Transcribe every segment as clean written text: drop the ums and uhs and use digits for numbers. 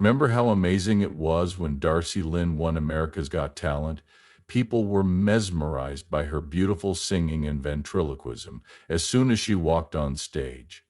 Remember how amazing it was when Darci Lynne won America's Got Talent? People were mesmerized by her beautiful singing and ventriloquism as soon as she walked on stage.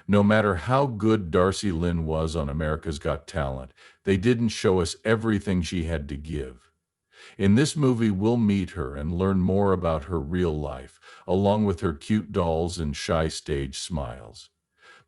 No matter how good Darci Lynne was on America's Got Talent, they didn't show us everything she had to give. In this movie, we'll meet her and learn more about her real life, along with her cute dolls and shy stage smiles.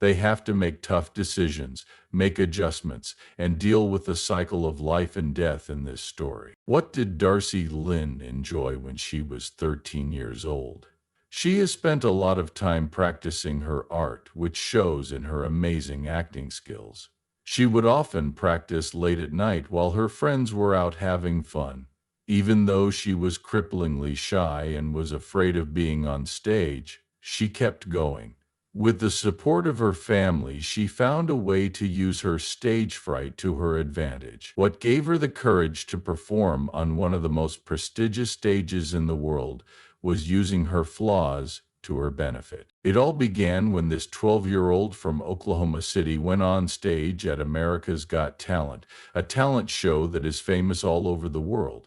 They have to make tough decisions, make adjustments, and deal with the cycle of life and death in this story. What did Darci Lynne enjoy when she was 13 years old? She has spent a lot of time practicing her art, which shows in her amazing acting skills. She would often practice late at night while her friends were out having fun. Even though she was cripplingly shy and was afraid of being on stage, she kept going. With the support of her family, she found a way to use her stage fright to her advantage. What gave her the courage to perform on one of the most prestigious stages in the world was using her flaws to her benefit. It all began when this 12-year-old from Oklahoma City went on stage at America's Got Talent, a talent show that is famous all over the world.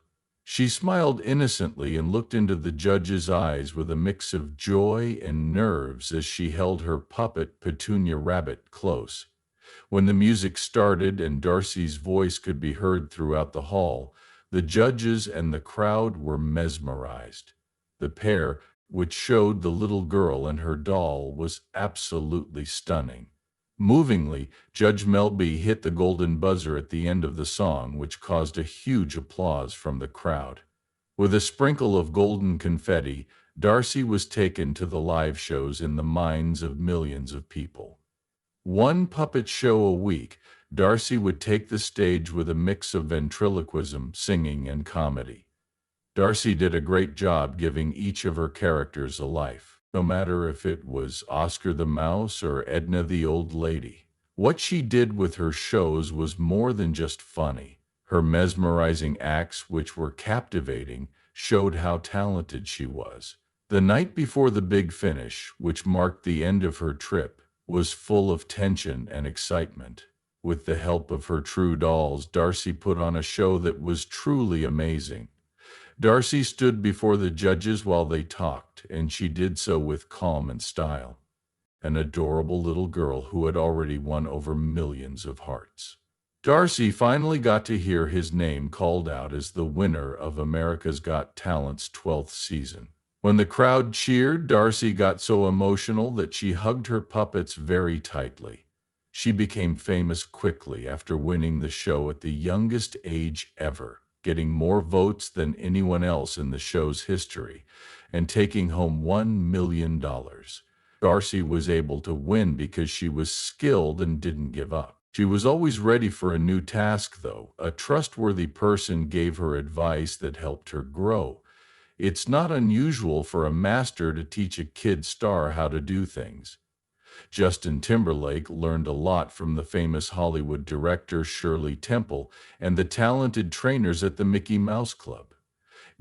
She smiled innocently and looked into the judge's eyes with a mix of joy and nerves as she held her puppet Petunia Rabbit close. When the music started and Darcy's voice could be heard throughout the hall, the judges and the crowd were mesmerized. The pair, which showed the little girl and her doll, was absolutely stunning. Movingly, Judge Melby hit the golden buzzer at the end of the song, which caused a huge applause from the crowd. With a sprinkle of golden confetti, Darcy was taken to the live shows in the minds of millions of people. One puppet show a week, Darcy would take the stage with a mix of ventriloquism, singing, and comedy. Darcy did a great job giving each of her characters a life, no matter if it was Oscar the Mouse or Edna the Old Lady. What she did with her shows was more than just funny. Her mesmerizing acts, which were captivating, showed how talented she was. The night before the big finish, which marked the end of her trip, was full of tension and excitement. With the help of her true dolls, Darcy put on a show that was truly amazing. Darcy stood before the judges while they talked, and she did so with calm and style. An adorable little girl who had already won over millions of hearts. Darcy finally got to hear his name called out as the winner of America's Got Talent's 12th season. When the crowd cheered, Darcy got so emotional that she hugged her puppets very tightly. She became famous quickly after winning the show at the youngest age ever, getting more votes than anyone else in the show's history, and taking home $1 million. Darcy was able to win because she was skilled and didn't give up. She was always ready for a new task, though. A trustworthy person gave her advice that helped her grow. It's not unusual for a master to teach a kid star how to do things. Justin Timberlake learned a lot from the famous Hollywood director Shirley Temple and the talented trainers at the Mickey Mouse Club.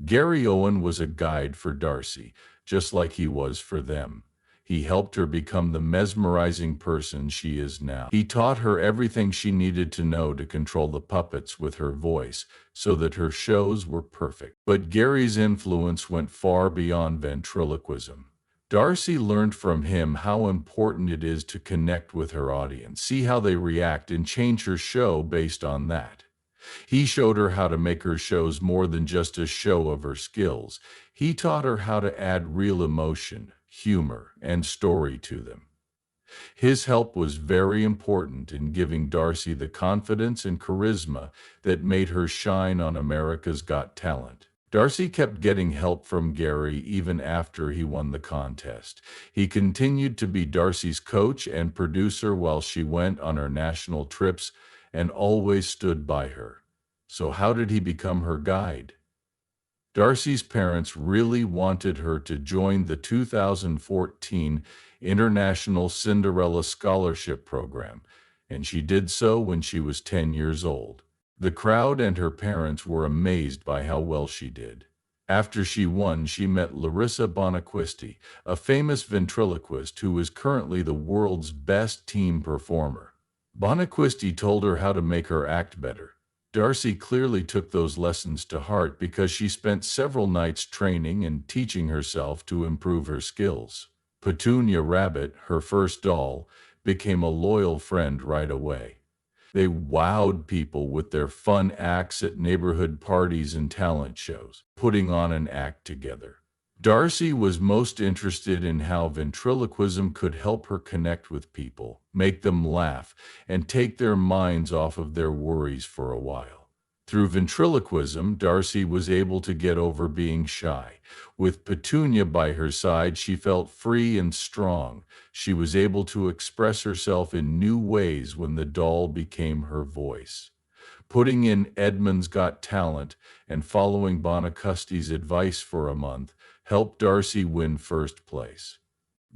Gary Owen was a guide for Darcy, just like he was for them. He helped her become the mesmerizing person she is now. He taught her everything she needed to know to control the puppets with her voice so that her shows were perfect. But Gary's influence went far beyond ventriloquism. Darcy learned from him how important it is to connect with her audience, see how they react, and change her show based on that. He showed her how to make her shows more than just a show of her skills. He taught her how to add real emotion, humor, and story to them. His help was very important in giving Darcy the confidence and charisma that made her shine on America's Got Talent. Darcy kept getting help from Gary even after he won the contest. He continued to be Darcy's coach and producer while she went on her national trips and always stood by her. So how did he become her guide? Darcy's parents really wanted her to join the 2014 International Cinderella Scholarship Program, and she did so when she was 10 years old. The crowd and her parents were amazed by how well she did. After she won, she met Larissa Bonaquisti, a famous ventriloquist who is currently the world's best team performer. Bonaquisti told her how to make her act better. Darcy clearly took those lessons to heart because she spent several nights training and teaching herself to improve her skills. Petunia Rabbit, her first doll, became a loyal friend right away. They wowed people with their fun acts at neighborhood parties and talent shows, putting on an act together. Darcy was most interested in how ventriloquism could help her connect with people, make them laugh, and take their minds off of their worries for a while. Through ventriloquism, Darcy was able to get over being shy. With Petunia by her side, she felt free and strong. She was able to express herself in new ways when the doll became her voice. Putting in Edmund's Got Talent and following Bonacusti's advice for a month helped Darcy win first place.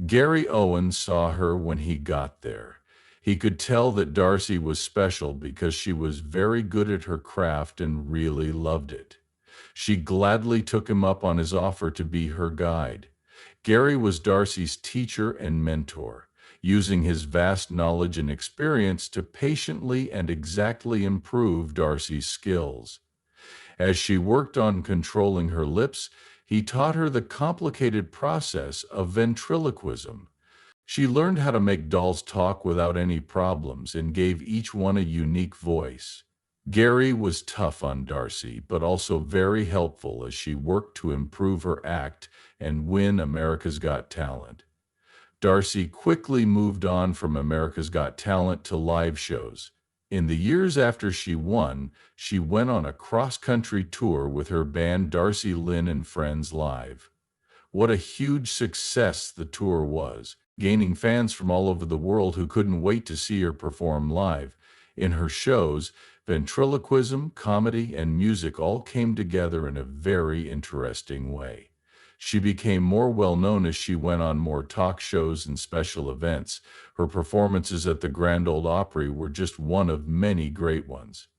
Gary Owen saw her when he got there. He could tell that Darcy was special because she was very good at her craft and really loved it. She gladly took him up on his offer to be her guide. Gary was Darcy's teacher and mentor, using his vast knowledge and experience to patiently and exactly improve Darcy's skills. As she worked on controlling her lips, he taught her the complicated process of ventriloquism. She learned how to make dolls talk without any problems and gave each one a unique voice. Gary was tough on Darcy, but also very helpful as she worked to improve her act and win America's Got Talent. Darcy quickly moved on from America's Got Talent to live shows. In the years after she won, she went on a cross-country tour with her band Darci Lynne and Friends Live. What a huge success the tour was, gaining fans from all over the world who couldn't wait to see her perform live. In her shows, ventriloquism, comedy, and music all came together in a very interesting way. She became more well-known as she went on more talk shows and special events. Her performances at the Grand Ole Opry were just one of many great ones.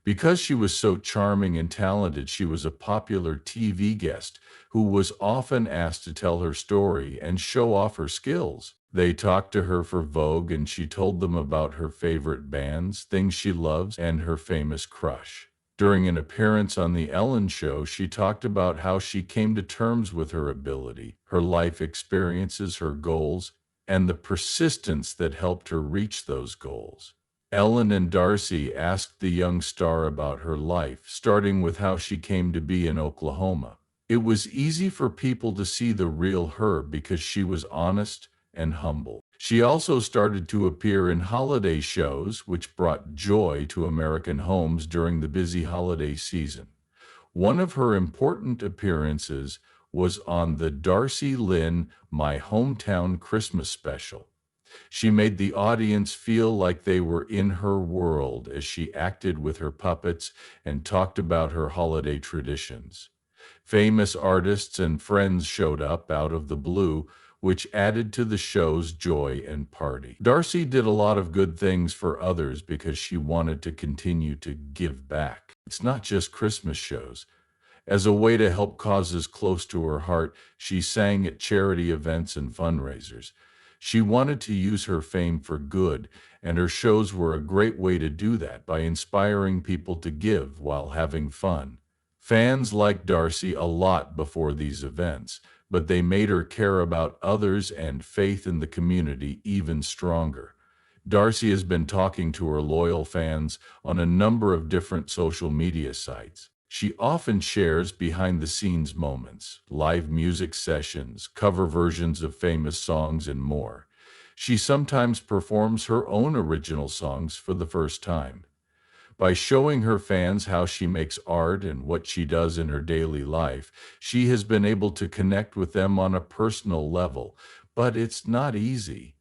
Because she was so charming and talented, she was a popular TV guest who was often asked to tell her story and show off her skills. They talked to her for Vogue, and she told them about her favorite bands, things she loves, and her famous crush. During an appearance on The Ellen Show, she talked about how she came to terms with her ability, her life experiences, her goals, and the persistence that helped her reach those goals. Ellen and Darcy asked the young star about her life, starting with how she came to be in Oklahoma. It was easy for people to see the real her because she was honest and humble. She also started to appear in holiday shows, which brought joy to American homes during the busy holiday season. One of her important appearances was on the Darci Lynne My Hometown Christmas Special. She made the audience feel like they were in her world as she acted with her puppets and talked about her holiday traditions. Famous artists and friends showed up out of the blue, which added to the show's joy and party. Darcy did a lot of good things for others because she wanted to continue to give back. It's not just Christmas shows. As a way to help causes close to her heart, she sang at charity events and fundraisers. She wanted to use her fame for good, and her shows were a great way to do that by inspiring people to give while having fun. Fans liked Darcy a lot before these events, but they made her care about others and faith in the community even stronger. Darcy has been talking to her loyal fans on a number of different social media sites. She often shares behind-the-scenes moments, live music sessions, cover versions of famous songs, and more. She sometimes performs her own original songs for the first time. By showing her fans how she makes art and what she does in her daily life, she has been able to connect with them on a personal level. But it's not easy.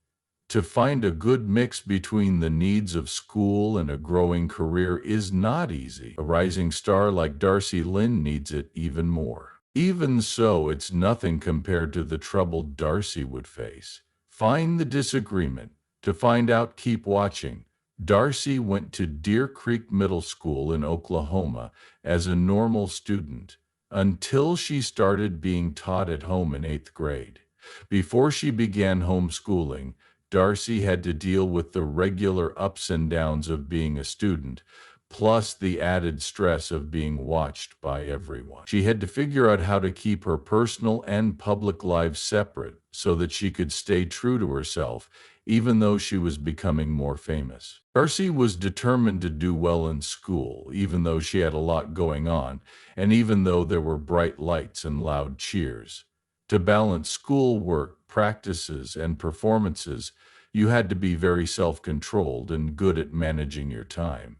To find a good mix between the needs of school and a growing career is not easy. A rising star like Darci Lynne needs it even more. Even so, it's nothing compared to the trouble Darcy would face. Find the disagreement. To find out, keep watching. Darcy went to Deer Creek Middle School in Oklahoma as a normal student until she started being taught at home in 8th grade. Before she began homeschooling, Darcy had to deal with the regular ups and downs of being a student, plus the added stress of being watched by everyone. She had to figure out how to keep her personal and public lives separate so that she could stay true to herself, even though she was becoming more famous. Darcy was determined to do well in school, even though she had a lot going on, and even though there were bright lights and loud cheers. To balance schoolwork, practices, and performances, you had to be very self-controlled and good at managing your time.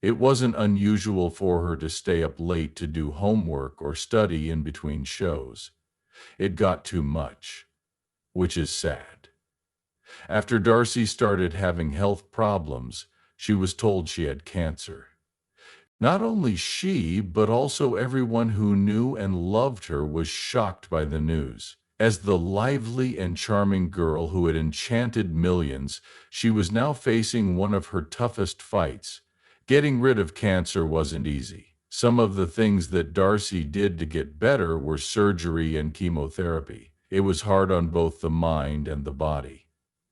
It wasn't unusual for her to stay up late to do homework or study in between shows. It got too much, which is sad. After Darcy started having health problems, she was told she had cancer. Not only she, but also everyone who knew and loved her was shocked by the news. As the lively and charming girl who had enchanted millions, she was now facing one of her toughest fights. Getting rid of cancer wasn't easy. Some of the things that Darcy did to get better were surgery and chemotherapy. It was hard on both the mind and the body.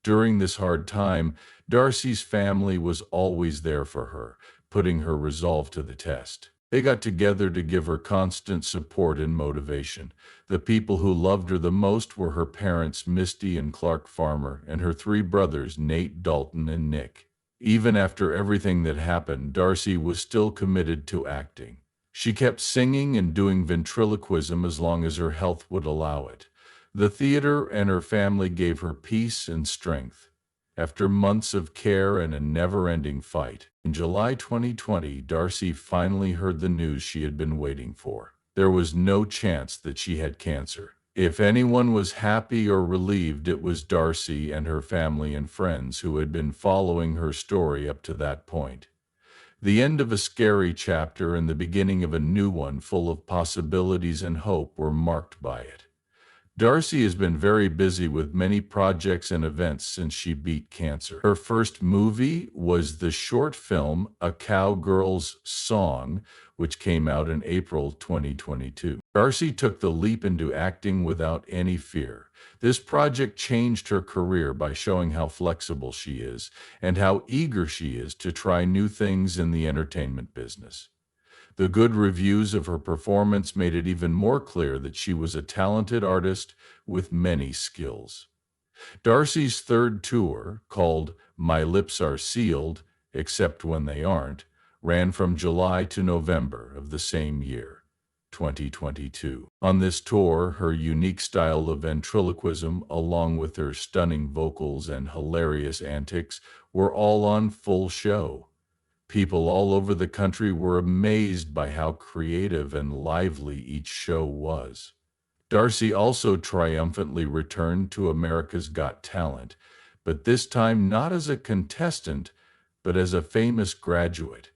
During this hard time, Darcy's family was always there for her, putting her resolve to the test. They got together to give her constant support and motivation. The people who loved her the most were her parents, Misty and Clark Farmer, and her three brothers, Nate, Dalton, and Nick. Even after everything that happened, Darcy was still committed to acting. She kept singing and doing ventriloquism as long as her health would allow it. The theater and her family gave her peace and strength. After months of care and a never-ending fight, in July 2020, Darcy finally heard the news she had been waiting for. There was no chance that she had cancer. If anyone was happy or relieved, it was Darcy and her family and friends who had been following her story up to that point. The end of a scary chapter and the beginning of a new one full of possibilities and hope were marked by it. Darcy has been very busy with many projects and events since she beat cancer. Her first movie was the short film A Cowgirl's Song, which came out in April 2022. Darcy took the leap into acting without any fear. This project changed her career by showing how flexible she is and how eager she is to try new things in the entertainment business. The good reviews of her performance made it even more clear that she was a talented artist with many skills. Darcy's third tour, called My Lips Are Sealed, Except When They Aren't, ran from July to November of the same year, 2022. On this tour, her unique style of ventriloquism, along with her stunning vocals and hilarious antics, were all on full show. People all over the country were amazed by how creative and lively each show was. Darcy also triumphantly returned to America's Got Talent, but this time not as a contestant, but as a famous graduate.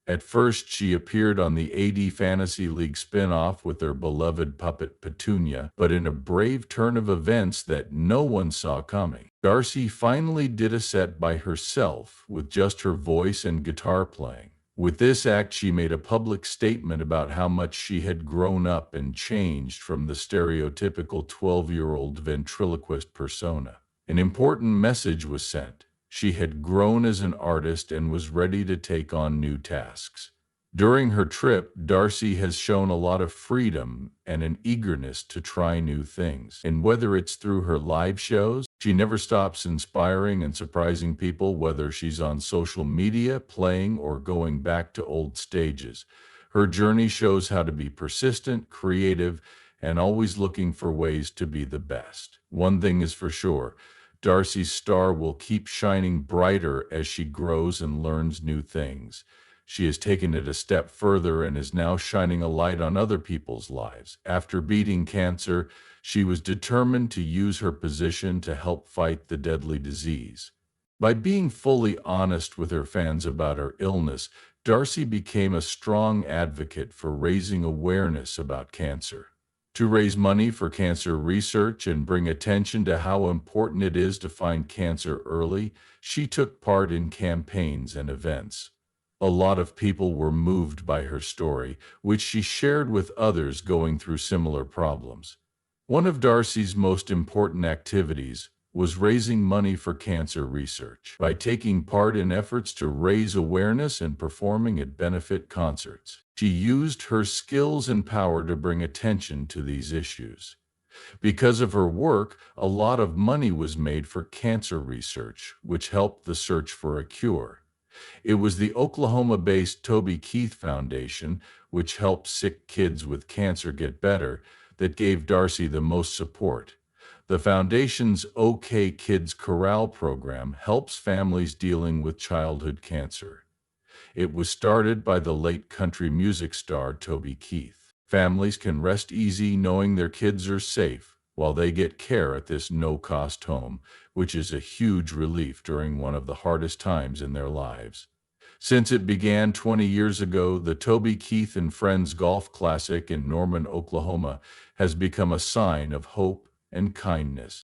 At first, she appeared on the AD Fantasy League spin-off with her beloved puppet Petunia, but in a brave turn of events that no one saw coming, Darcy finally did a set by herself with just her voice and guitar playing. With this act, she made a public statement about how much she had grown up and changed from the stereotypical 12-year-old ventriloquist persona. An important message was sent. She had grown as an artist and was ready to take on new tasks. During her trip, Darcy has shown a lot of freedom and an eagerness to try new things. And whether it's through her live shows, she never stops inspiring and surprising people, whether she's on social media, playing, or going back to old stages. Her journey shows how to be persistent, creative, and always looking for ways to be the best. One thing is for sure. Darcy's star will keep shining brighter as she grows and learns new things. She has taken it a step further and is now shining a light on other people's lives. After beating cancer, she was determined to use her position to help fight the deadly disease. By being fully honest with her fans about her illness, Darcy became a strong advocate for raising awareness about cancer. To raise money for cancer research and bring attention to how important it is to find cancer early, she took part in campaigns and events. A lot of people were moved by her story, which she shared with others going through similar problems. One of Darcy's most important activities was raising money for cancer research by taking part in efforts to raise awareness and performing at benefit concerts. She used her skills and power to bring attention to these issues. Because of her work, a lot of money was made for cancer research, which helped the search for a cure. It was the Oklahoma-based Toby Keith Foundation, which helped sick kids with cancer get better, that gave Darcy the most support. The foundation's OK Kids Corral program helps families dealing with childhood cancer. It was started by the late country music star Toby Keith. Families can rest easy knowing their kids are safe while they get care at this no-cost home, which is a huge relief during one of the hardest times in their lives. Since it began 20 years ago, the Toby Keith and Friends Golf Classic in Norman, Oklahoma, has become a sign of hope and kindness.